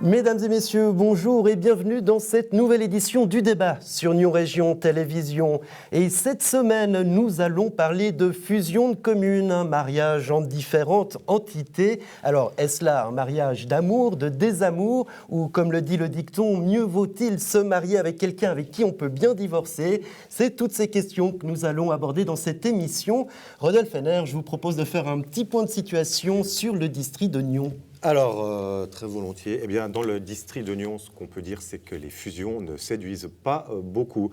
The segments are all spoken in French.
Mesdames et messieurs, bonjour et bienvenue dans cette nouvelle édition du débat sur Nyon Région Télévision. Et cette semaine, nous allons parler de fusion de communes, un mariage en différentes entités. Alors, est-ce là un mariage d'amour, de désamour, ou comme le dit le dicton, mieux vaut-il se marier avec quelqu'un avec qui on peut bien divorcer? C'est toutes ces questions que nous allons aborder dans cette émission. Rodolphe Henner, je vous propose de faire un petit point de situation sur le district de Nyon. Alors, très volontiers. Eh bien, dans le district de Nyon, ce qu'on peut dire, c'est que les fusions ne séduisent pas beaucoup,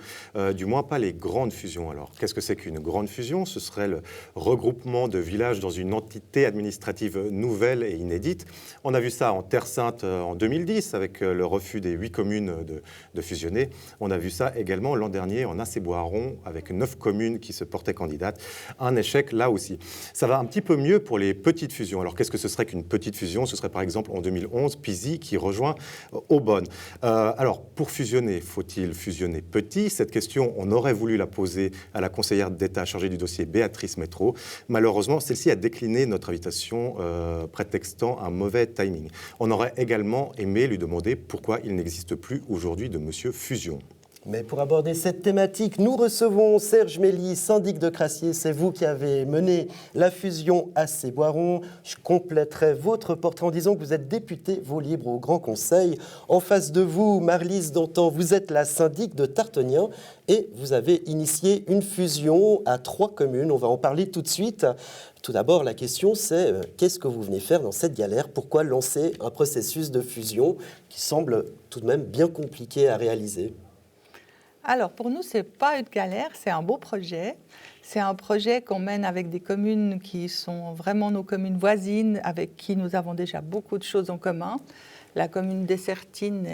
du moins pas les grandes fusions. Alors, qu'est-ce que c'est qu'une grande fusion? Ce serait le regroupement de villages dans une entité administrative nouvelle et inédite. On a vu ça en Terre Sainte en 2010, avec le refus des 8 communes de fusionner. On a vu ça également l'an dernier en Acé-Boiron, avec 9 communes qui se portaient candidates. Un échec là aussi. Ça va un petit peu mieux pour les petites fusions. Alors, qu'est-ce que ce serait qu'une petite fusion? Ce serait par exemple en 2011 Pizy qui rejoint Aubonne. Alors pour fusionner, faut-il fusionner petit? Cette question, on aurait voulu la poser à la conseillère d'État chargée du dossier Béatrice Métro. Malheureusement, celle-ci a décliné notre invitation prétextant un mauvais timing. On aurait également aimé lui demander pourquoi il n'existe plus aujourd'hui de Monsieur Fusion. Mais pour aborder cette thématique, nous recevons Serge Mély, syndic de Crassier. C'est vous qui avez mené la fusion Acé-Boiron. Je compléterai votre portrait en disant que vous êtes député Vaud Libre au Grand Conseil. En face de vous, Marlise Dantan, vous êtes la syndic de Tartenien et vous avez initié une fusion à 3 communes. On va en parler tout de suite. Tout d'abord, la question c'est qu'est-ce que vous venez faire dans cette galère? Pourquoi lancer un processus de fusion qui semble tout de même bien compliqué à réaliser? Alors, pour nous, ce n'est pas une galère, c'est un beau projet. C'est un projet qu'on mène avec des communes qui sont vraiment nos communes voisines, avec qui nous avons déjà beaucoup de choses en commun. La commune d'Essertines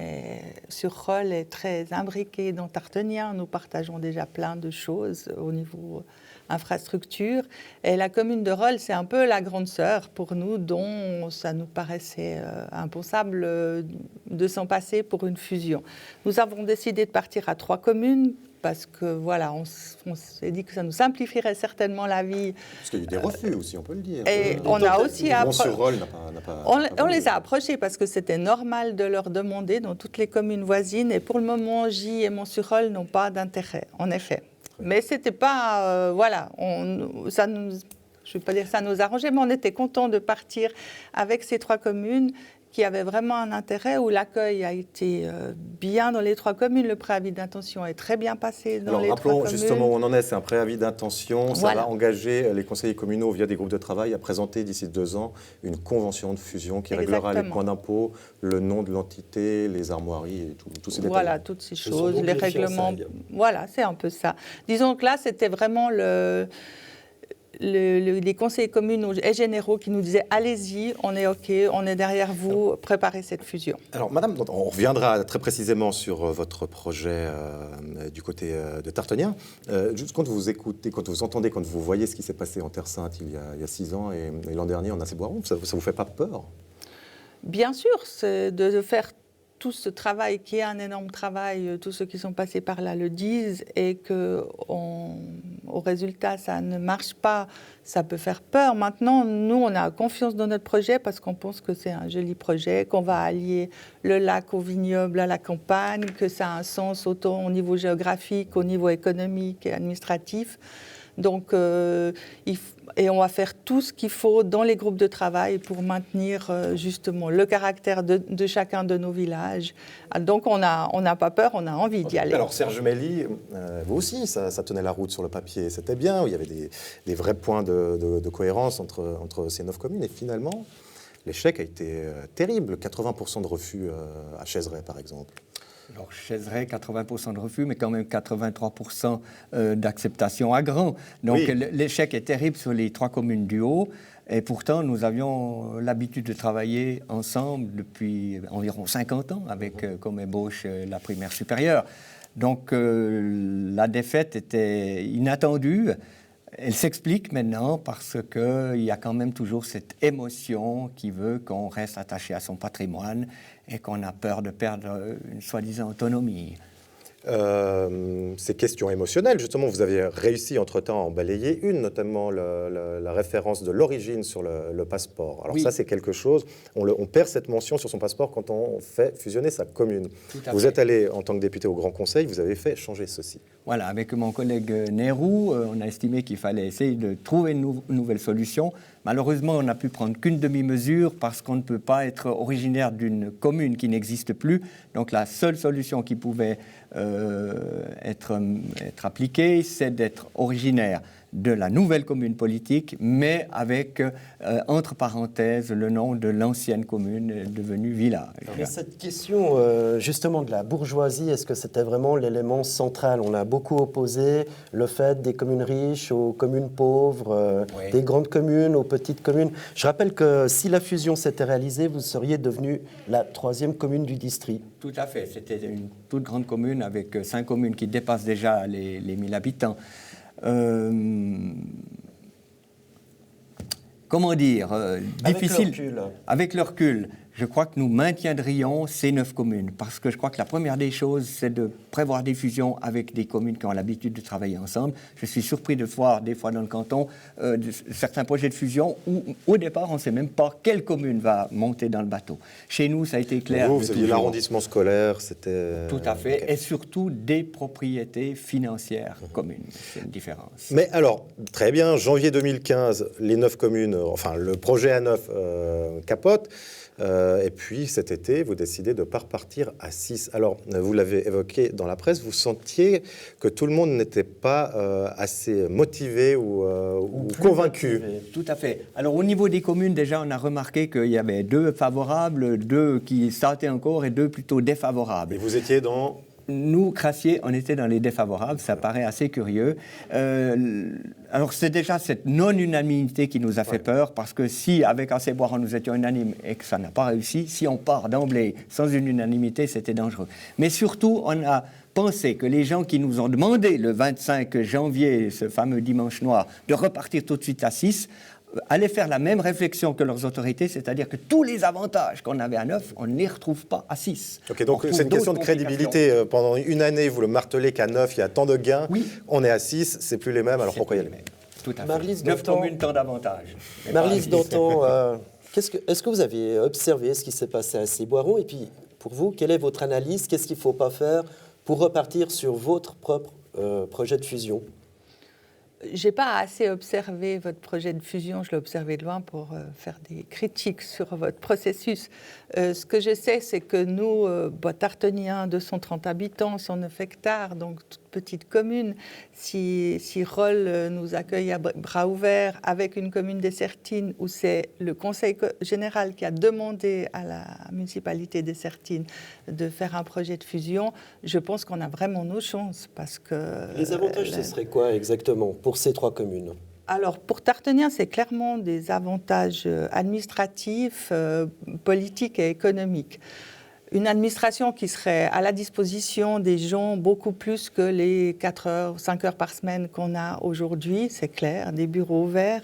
sur Rolle est très imbriquée dans Tartenien. Nous partageons déjà plein de choses au niveau infrastructure. Et la commune de Rolle, c'est un peu la grande sœur pour nous, dont ça nous paraissait impensable de s'en passer pour une fusion. Nous avons décidé de partir à 3 communes parce que voilà, on s'est dit que ça nous simplifierait certainement la vie. Parce qu'il y a eu des refus aussi, on peut le dire. Et on a aussi on les a approchés parce que c'était normal de leur demander dans toutes les communes voisines. Et pour le moment, J et Mont-sur-Rolle n'ont pas d'intérêt, en effet. Mais c'était pas, ça nous, je ne vais pas dire que ça nous arrangeait, mais on était contents de partir avec ces 3 communes qui avaient vraiment un intérêt, où l'accueil a été bien dans les 3 communes. Le préavis d'intention est très bien passé dans les 3 communes. Rappelons justement où on en est, c'est un préavis d'intention. Ça va engager les conseillers communaux via des groupes de travail à présenter d'ici 2 ans une convention de fusion qui réglera les points d'impôt, le nom de l'entité, les armoiries et tous ces détails. Voilà, toutes ces choses, les règlements. Voilà, c'est un peu ça. Disons que là, c'était vraiment les conseillers communaux et généraux qui nous disaient « Allez-y, on est OK, on est derrière vous, préparez cette fusion ». Alors, madame, on reviendra très précisément sur votre projet du côté de Tartenien. Juste quand vous écoutez, quand vous entendez, quand vous voyez ce qui s'est passé en Terre Sainte il y a 6 ans et l'an dernier en Acé-Boiron, ça ne vous fait pas peur? Bien sûr, c'est de faire tout ce travail qui est un énorme travail, tous ceux qui sont passés par là le disent, et qu'au résultat, ça ne marche pas, ça peut faire peur. Maintenant, nous, on a confiance dans notre projet parce qu'on pense que c'est un joli projet, qu'on va allier le lac au vignoble, à la campagne, que ça a un sens autant au niveau géographique, au niveau économique et administratif. Donc, et on va faire tout ce qu'il faut dans les groupes de travail pour maintenir justement le caractère de chacun de nos villages. Donc, on n'a pas peur, on a envie d'y aller. Alors, Serge Mély, vous aussi, ça tenait la route sur le papier. C'était bien, il y avait des vrais points de cohérence entre ces 9 communes. Et finalement, l'échec a été terrible. 80% de refus à Chaiseray, par exemple. Alors, Chaiseray, 80% de refus, mais quand même 83% d'acceptation à Grand. Donc, oui. L'échec est terrible sur les 3 communes du Haut. Et pourtant, nous avions l'habitude de travailler ensemble depuis environ 50 ans, avec comme ébauche la primaire supérieure. Donc, la défaite était inattendue. Elle s'explique maintenant parce qu'il y a quand même toujours cette émotion qui veut qu'on reste attaché à son patrimoine et qu'on a peur de perdre une soi-disant autonomie. ces questions émotionnelles. Justement, vous avez réussi entre-temps à en balayer une, notamment la référence de l'origine sur le passeport. Alors ça, c'est quelque chose, on perd cette mention sur son passeport quand on fait fusionner sa commune. Vous êtes allé, en tant que député au Grand Conseil, vous avez fait changer ceci. Voilà, avec mon collègue Nehru, on a estimé qu'il fallait essayer de trouver une nouvelle solution. Malheureusement, on n'a pu prendre qu'une demi-mesure parce qu'on ne peut pas être originaire d'une commune qui n'existe plus. Donc la seule solution qui pouvait être appliquée, c'est d'être originaire de la nouvelle commune politique, mais avec, entre parenthèses, le nom de l'ancienne commune devenue village. Mais cette question, justement, de la bourgeoisie, est-ce que c'était vraiment l'élément central? On a beaucoup opposé le fait des communes riches aux communes pauvres, des grandes communes aux petites communes. Je rappelle que si la fusion s'était réalisée, vous seriez devenu la 3e commune du district. Tout à fait. C'était une toute grande commune avec 5 communes qui dépassent déjà les 1000 habitants. Comment dire, difficile. Avec le recul, je crois que nous maintiendrions ces 9 communes, parce que je crois que la première des choses, c'est de prévoir des fusions avec des communes qui ont l'habitude de travailler ensemble. Je suis surpris de voir, des fois dans le canton, certains projets de fusion où, au départ, on ne sait même pas quelle commune va monter dans le bateau. Chez nous, ça a été clair. Vous aviez l'arrondissement scolaire, c'était... Tout à fait, et surtout des propriétés financières communes. C'est une différence. Mais alors, très bien, janvier 2015, les 9 communes, enfin le projet à 9 capote. Et puis cet été, vous décidez de ne pas repartir à 6. Alors, vous l'avez évoqué dans la presse, vous sentiez que tout le monde n'était pas assez motivé ou convaincu. Tout à fait. Alors, au niveau des communes, déjà, on a remarqué qu'il y avait 2 favorables, 2 qui sentaient encore et 2 plutôt défavorables. Et vous étiez dans... Nous, Crassier, on était dans les défavorables, ça paraît assez curieux. Alors, c'est déjà cette non-unanimité qui nous a fait peur, parce que si, avec Assez-Boiron, nous étions unanimes et que ça n'a pas réussi, si on part d'emblée sans une unanimité, c'était dangereux. Mais surtout, on a pensé que les gens qui nous ont demandé, le 25 janvier, ce fameux dimanche noir, de repartir tout de suite à 6, allaient faire la même réflexion que leurs autorités, c'est-à-dire que tous les avantages qu'on avait à 9, on ne les retrouve pas à 6. Ok, donc c'est une question de crédibilité. Pendant une année, vous le martelez qu'à 9, il y a tant de gains. Oui. On est à 6, c'est plus les mêmes, alors pourquoi y aller? Tout à fait. Marlise 9 Dantan, communes, tant d'avantages. Marlise Dantan, est-ce que vous avez observé ce qui s'est passé à Assez-Boiron? Et puis, pour vous, quelle est votre analyse? Qu'est-ce qu'il ne faut pas faire pour repartir sur votre propre projet de fusion? Je n'ai pas assez observé votre projet de fusion, je l'ai observé de loin pour faire des critiques sur votre processus. Ce que je sais, c'est que nous, Tarteniens, 230 habitants, 109 hectares, donc toute petite commune, si Rolle nous accueille à bras ouverts avec une commune d'Essertines où c'est le Conseil général qui a demandé à la municipalité d'Essertines de faire un projet de fusion, je pense qu'on a vraiment nos chances parce que... Les avantages, ce serait quoi exactement pour ces 3 communes? Alors, pour Tarteniens, c'est clairement des avantages administratifs, politiques et économiques. Une administration qui serait à la disposition des gens beaucoup plus que les 4 heures, 5 heures par semaine qu'on a aujourd'hui, c'est clair, des bureaux ouverts.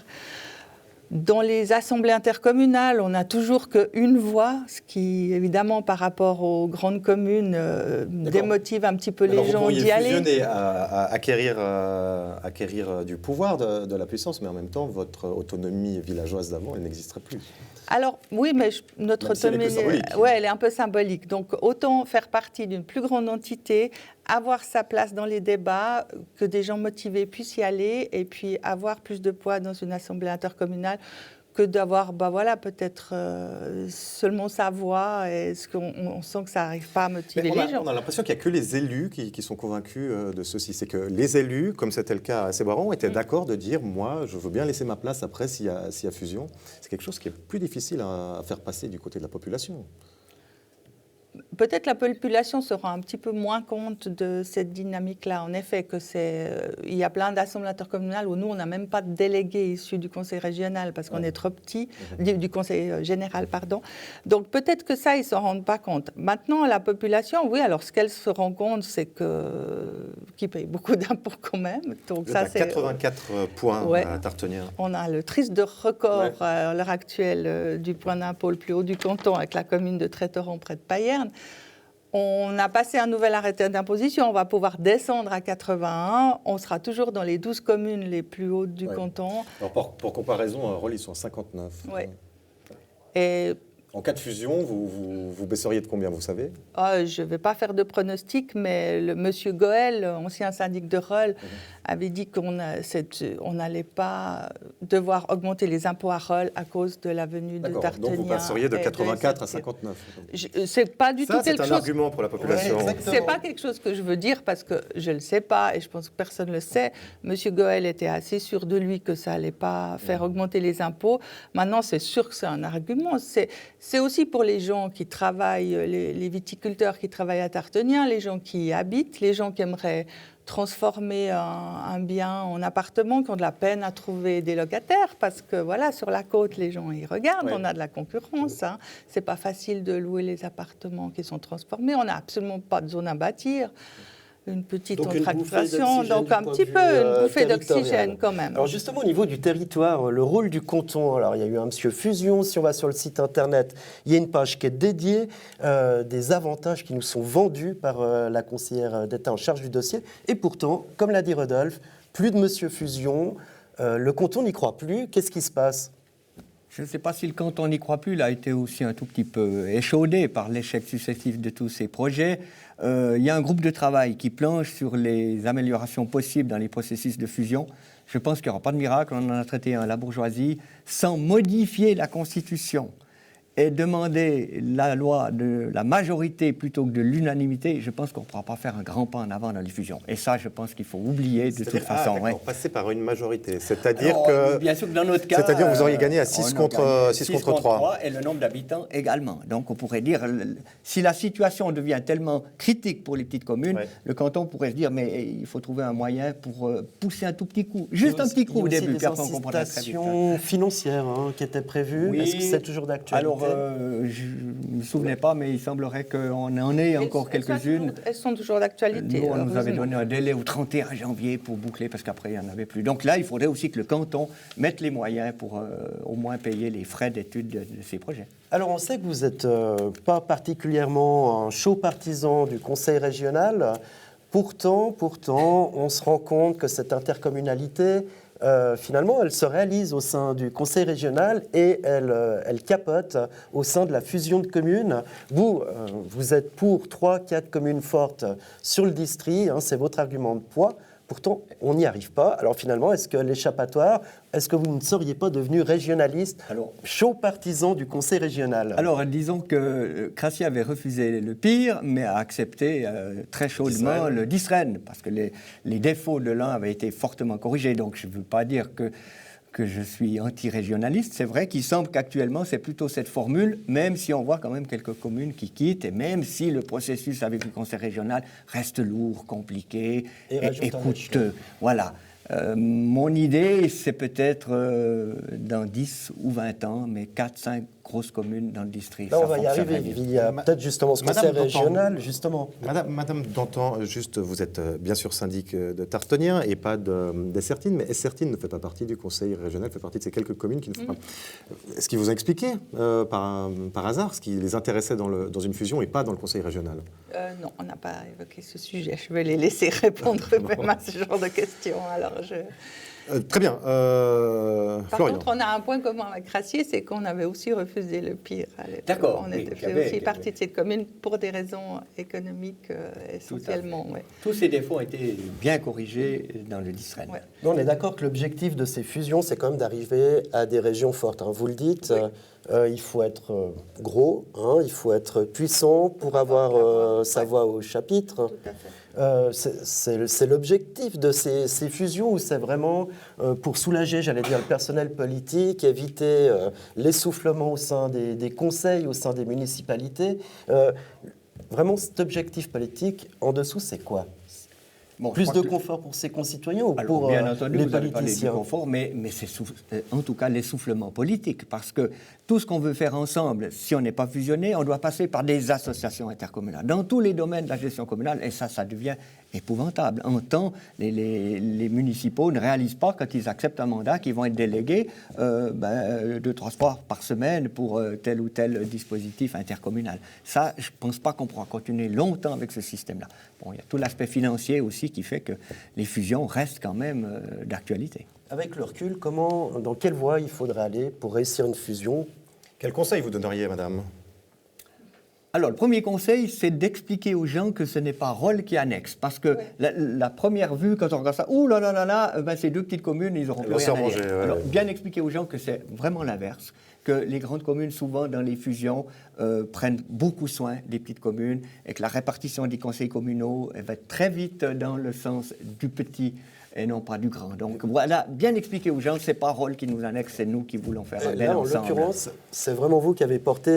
Dans les assemblées intercommunales, on n'a toujours qu'une voix, ce qui, évidemment, par rapport aux grandes communes, démotive un petit peu les gens d'y aller. Vous fusionner, acquérir du pouvoir, de la puissance, mais en même temps, votre autonomie villageoise d'avant, elle n'existerait plus. Alors, oui, mais notre autonomie, elle est un peu symbolique. Donc, autant faire partie d'une plus grande entité, avoir sa place dans les débats, que des gens motivés puissent y aller, et puis avoir plus de poids dans une assemblée intercommunale que d'avoir, peut-être seulement sa voix. Est-ce qu'on sent que ça n'arrive pas à motiver les gens? On a l'impression qu'il n'y a que les élus qui sont convaincus de ceci. C'est que les élus, comme c'était le cas à Assez-Boiron, étaient d'accord de dire « moi, je veux bien laisser ma place après s'il y a fusion ». C'est quelque chose qui est plus difficile à faire passer du côté de la population. Peut-être la population se rend un petit peu moins compte de cette dynamique-là. En effet, il y a plein d'assemblées intercommunales où nous, on n'a même pas de délégués issus du conseil régional parce qu'on est trop petit, du conseil général, pardon. Donc peut-être que ça, ils ne s'en rendent pas compte. Maintenant, la population, oui, alors ce qu'elle se rend compte, c'est qu'ils payent beaucoup d'impôts quand même. Donc, ça, c'est 84 points à Tarteniens. On a le triste record à l'heure actuelle du point d'impôt le plus haut du canton avec la commune de Trétoron près de Payerne. On a passé un nouvel arrêté d'imposition, on va pouvoir descendre à 81, on sera toujours dans les 12 communes les plus hautes du canton. Alors pour comparaison, à Rolle, ils sont à 59. Ouais. Et en cas de fusion, vous baisseriez de combien, vous savez? Je ne vais pas faire de pronostic, mais le monsieur Goël, ancien syndic de Rolle, avait dit qu'on n'allait pas devoir augmenter les impôts à Rolle à cause de la venue de Tartenia. Donc vous passeriez de 84 à 59. C'est pas du tout quelque chose. C'est un argument pour la population. C'est pas quelque chose que je veux dire parce que je le sais pas et je pense que personne le sait. Monsieur Goël était assez sûr de lui que ça allait pas faire augmenter les impôts. Maintenant, c'est sûr que c'est un argument. C'est aussi pour les gens qui travaillent, les viticulteurs qui travaillent à Tartenia, les gens qui y habitent, les gens qui aimeraient transformer un bien en appartement, qui ont de la peine à trouver des locataires, parce que voilà, sur la côte, les gens y regardent, on a de la concurrence. Hein. C'est pas facile de louer les appartements qui sont transformés. On n'a absolument pas de zone à bâtir. Une petite contraction, donc un petit peu une bouffée d'oxygène quand même. Alors justement, au niveau du territoire, le rôle du canton, alors il y a eu un monsieur Fusion, si on va sur le site internet, il y a une page qui est dédiée, des avantages qui nous sont vendus par la conseillère d'État en charge du dossier, et pourtant, comme l'a dit Rodolphe, plus de monsieur Fusion, le canton n'y croit plus, qu'est-ce qui se passe ? Je ne sais pas si le canton n'y croit plus, il a été aussi un tout petit peu échaudé par l'échec successif de tous ces projets. Il y a un groupe de travail qui planche sur les améliorations possibles dans les processus de fusion. Je pense qu'il n'y aura pas de miracle, on en a traité un à la bourgeoisie, sans modifier la Constitution et demander la loi de la majorité plutôt que de l'unanimité. Je pense qu'on ne pourra pas faire un grand pas en avant dans les fusions. Et ça, je pense qu'il faut oublier de toute façon. Passer par une majorité, c'est-à-dire que... Bien sûr que dans notre cas... C'est-à-dire que vous auriez gagné à 6 contre 3. Et le nombre d'habitants également. Donc on pourrait dire, si la situation devient tellement critique pour les petites communes, le canton pourrait se dire, mais il faut trouver un moyen pour pousser un tout petit coup. Juste un petit coup au début. Il y a aussi des incitations financières qui étaient prévues. Oui. Est-ce que c'est toujours d'actualité? Alors, je ne me souvenais pas, mais il semblerait qu'on en ait encore quelques-unes. Elles sont toujours d'actualité. Nous, on nous avait donné un délai au 31 janvier pour boucler, parce qu'après, il n'y en avait plus. Donc là, il faudrait aussi que le canton mette les moyens pour au moins payer les frais d'étude de ces projets. Alors, on sait que vous n'êtes pas particulièrement un chaud partisan du conseil régional. Pourtant, on se rend compte que cette intercommunalité... finalement, elle se réalise au sein du conseil régional et elle capote au sein de la fusion de communes. Vous êtes pour 3-4 communes fortes sur le district, c'est votre argument de poids. Pourtant, on n'y arrive pas. Alors finalement, est-ce que l'échappatoire, est-ce que vous ne seriez pas devenu régionaliste, chaud partisan du conseil régional? Alors, disons que Crassier avait refusé le pire, mais a accepté très chaudement le Disrenne, parce que les défauts de l'un avaient été fortement corrigés. Donc, je ne veux pas dire que je suis anti-régionaliste. C'est vrai qu'il semble qu'actuellement, c'est plutôt cette formule, même si on voit quand même quelques communes qui quittent, et même si le processus avec le conseil régional reste lourd, compliqué et coûteux. Voilà. Mon idée, c'est peut-être dans 10 ou 20 ans, mais 4-5 grosses communes dans le district. Là, on va y arriver. Il y a peut-être justement ce conseil régional, justement. Madame Dantan, juste, vous êtes bien sûr syndic de Tartenia et pas d'Essertine, mais Essertine ne fait pas partie du conseil régional, fait partie de ces quelques communes qui ne font pas. Est-ce qu'il vous a expliqué par hasard ce qui les intéressait dans une fusion et pas dans le conseil régional? Non, on n'a pas évoqué ce sujet. Je vais les laisser répondre eux-mêmes à ce genre de questions. Alors très bien. Par contre, on a un point commun avec Crassier, c'est qu'on avait aussi refusé le pire. D'accord. On était aussi partie de cette commune pour des raisons économiques essentiellement. Tous ces défauts ont été bien corrigés dans le Disrenne. On est d'accord que l'objectif de ces fusions, c'est quand même d'arriver à des régions fortes. Vous le dites, il faut être gros, il faut être puissant pour avoir sa voix au chapitre. Tout à fait. C'est l'objectif de ces fusions où c'est vraiment pour soulager, j'allais dire, le personnel politique, éviter l'essoufflement au sein des conseils, au sein des municipalités. Vraiment, cet objectif politique, en dessous, c'est quoi? Plus de confort pour ses concitoyens ou pour bien entendu, les vous allez parler politiciens? du confort, mais c'est en tout cas l'essoufflement politique, parce que tout ce qu'on veut faire ensemble, si on n'est pas fusionné, on doit passer par des associations intercommunales, dans tous les domaines de la gestion communale, et ça devient épouvantable. En temps, les municipaux ne réalisent pas, quand ils acceptent un mandat, qu'ils vont être délégués 2-3 fois par semaine pour tel ou tel dispositif intercommunal. Ça, je ne pense pas qu'on pourra continuer longtemps avec ce système-là. Bon, il y a tout l'aspect financier aussi qui fait que les fusions restent quand même d'actualité. Avec le recul, dans quelle voie il faudrait aller pour réussir une fusion? Quel conseil vous donneriez, madame? Alors, le premier conseil, c'est d'expliquer aux gens que ce n'est pas Rolle qui annexe. Parce que la première vue, quand on regarde ça, ouh là là là là, ces 2 petites communes, ils n'auront plus rien à dire. Alors, bien expliquer aux gens que c'est vraiment l'inverse. Que les grandes communes, souvent, dans les fusions, prennent beaucoup soin des petites communes et que la répartition des conseils communaux va être très vite dans le sens du petit et non pas du grand. Donc voilà, bien expliquer aux gens, c'est pas Rolle qui nous annexe, c'est nous qui voulons faire un bel ensemble. En l'occurrence, c'est vraiment vous qui avez porté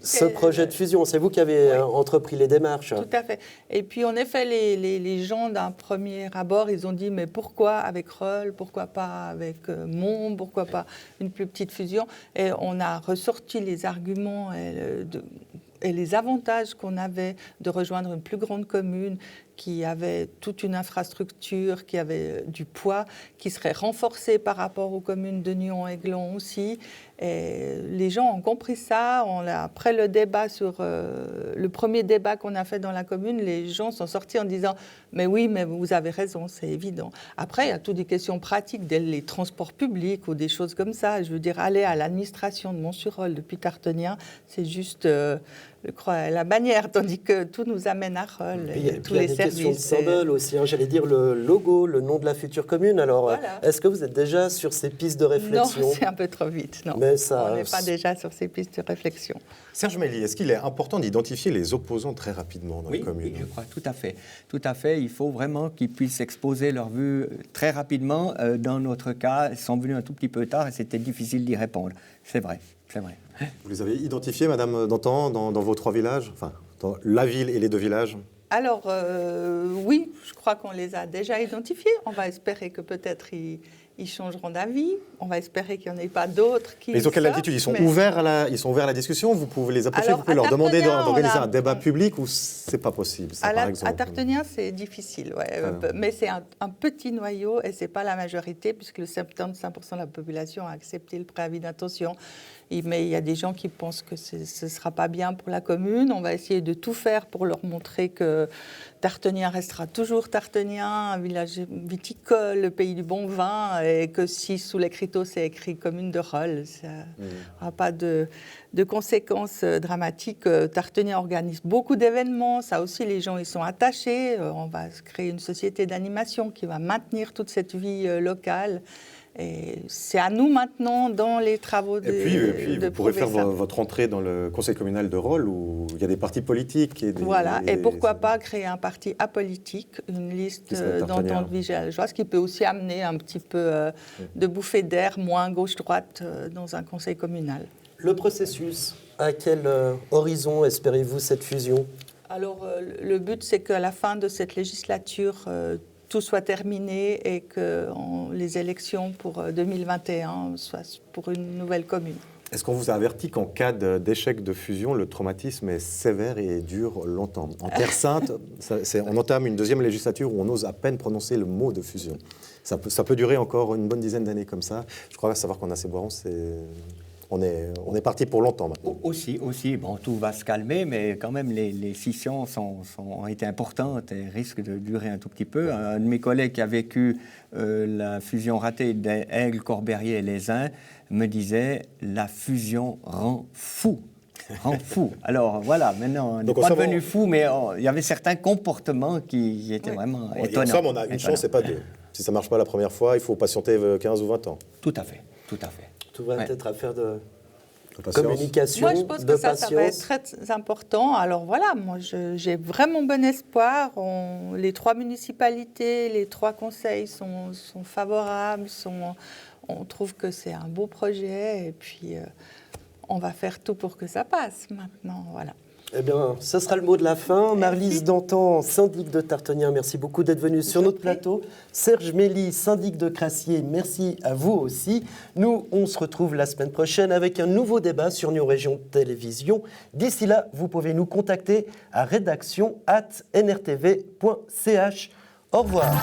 ce projet de fusion, c'est vous qui avez entrepris les démarches. Tout à fait. Et puis en effet, les gens d'un premier abord, ils ont dit, mais pourquoi avec Rolle, pourquoi pas avec Mons, pourquoi pas une plus petite fusion? Et on a ressorti les arguments et les avantages qu'on avait de rejoindre une plus grande commune qui avait toute une infrastructure, qui avait du poids, qui serait renforcée par rapport aux communes de Nyon et Glon aussi. Et les gens ont compris ça. Après le débat le premier débat qu'on a fait dans la commune, les gens sont sortis en disant « Mais oui, mais vous avez raison, c'est évident ». Après, il y a toutes des questions pratiques, les transports publics ou des choses comme ça. Je veux dire, aller à l'administration de Mont-sur-Rolle depuis Tartenien, c'est juste la bannière, tandis que tout nous amène à Rolle et tous les services. Il y a des questions de symbole aussi, j'allais dire le logo, le nom de la future commune. Alors, voilà. Est-ce que vous êtes déjà sur ces pistes de réflexion? Non, c'est un peu trop vite, non. Mais ça, on n'est pas déjà sur ces pistes de réflexion. Serge Mély, est-ce qu'il est important d'identifier les opposants très rapidement dans les communes? Oui, je crois, tout à fait. Tout à fait, il faut vraiment qu'ils puissent exposer leur vue très rapidement. Dans notre cas, ils sont venus un tout petit peu tard et c'était difficile d'y répondre. C'est vrai, c'est vrai. Vous les avez identifiés, Madame Dantan, dans vos 3 villages, enfin, dans la ville et les 2 villages? Alors, oui, je crois qu'on les a déjà identifiés. On va espérer que peut-être ils changeront d'avis. On va espérer qu'il n'y en ait pas d'autres qui... Mais ils ont quelle attitude? Ils sont ouverts à la discussion? Vous pouvez les approcher, vous pouvez leur demander d'organiser un débat public ou c'est pas possible ça, par exemple? À Tartenien, c'est difficile, mais c'est un petit noyau et c'est pas la majorité puisque le 75% de la population a accepté le préavis d'intention. Mais il y a des gens qui pensent que ce ne sera pas bien pour la commune. On va essayer de tout faire pour leur montrer que Tartenien restera toujours Tartenien, un village viticole, le pays du bon vin, et que si sous l'écriteau c'est écrit commune de Rolle, ça n'aura pas de conséquences dramatiques. Tartenien organise beaucoup d'événements, ça aussi les gens y sont attachés. On va créer une société d'animation qui va maintenir toute cette vie locale. Et c'est à nous maintenant, dans les travaux de... Et puis vous pourrez faire votre entrée dans le conseil communal de Rolle, où il y a des partis politiques. Et pourquoi pas créer un parti apolitique, une liste d'entente villageoise, qui peut aussi amener un petit peu de bouffée d'air moins gauche-droite dans un conseil communal. Le processus, à quel horizon espérez-vous cette fusion? Alors, le but, c'est qu'à la fin de cette législature, tout soit terminé et que les élections pour 2021 soient pour une nouvelle commune. Est-ce qu'on vous a averti qu'en cas d'échec de fusion, le traumatisme est sévère et dure longtemps? En Terre Sainte, on entame une 2e législature où on ose à peine prononcer le mot de fusion. Ça peut durer encore une bonne dizaine d'années comme ça. Je crois savoir qu'en Assez-Boiron, on est parti pour longtemps maintenant. Aussi, bon, tout va se calmer, mais quand même les scissions ont été importantes et risquent de durer un tout petit peu. Un de mes collègues qui a vécu la fusion ratée d'Aigle, Corbérier et Les Uns me disait « la fusion rend fou ». Rend fou. Alors voilà, maintenant, on n'est pas devenu fou, mais il y avait certains comportements qui étaient vraiment étonnants. En somme, on a une chance et pas deux. Si ça ne marche pas la première fois, il faut patienter 15 ou 20 ans. Tout à fait, tout à fait. Tout va être affaire de communication, moi, je pense que ça va être très important. Alors voilà, moi, j'ai vraiment bon espoir. Les 3 municipalités, les 3 conseils sont favorables. On trouve que c'est un beau projet. Et puis, on va faire tout pour que ça passe maintenant. Voilà. Eh bien, ce sera le mot de la fin. Marlise Dantan, syndic de Tartonien, merci beaucoup d'être venu sur notre plateau. Serge Mély, syndic de Crassier, merci à vous aussi. Nous, on se retrouve la semaine prochaine avec un nouveau débat sur Nyon Région Télévision. D'ici là, vous pouvez nous contacter à rédaction@nrtv.ch. Au revoir.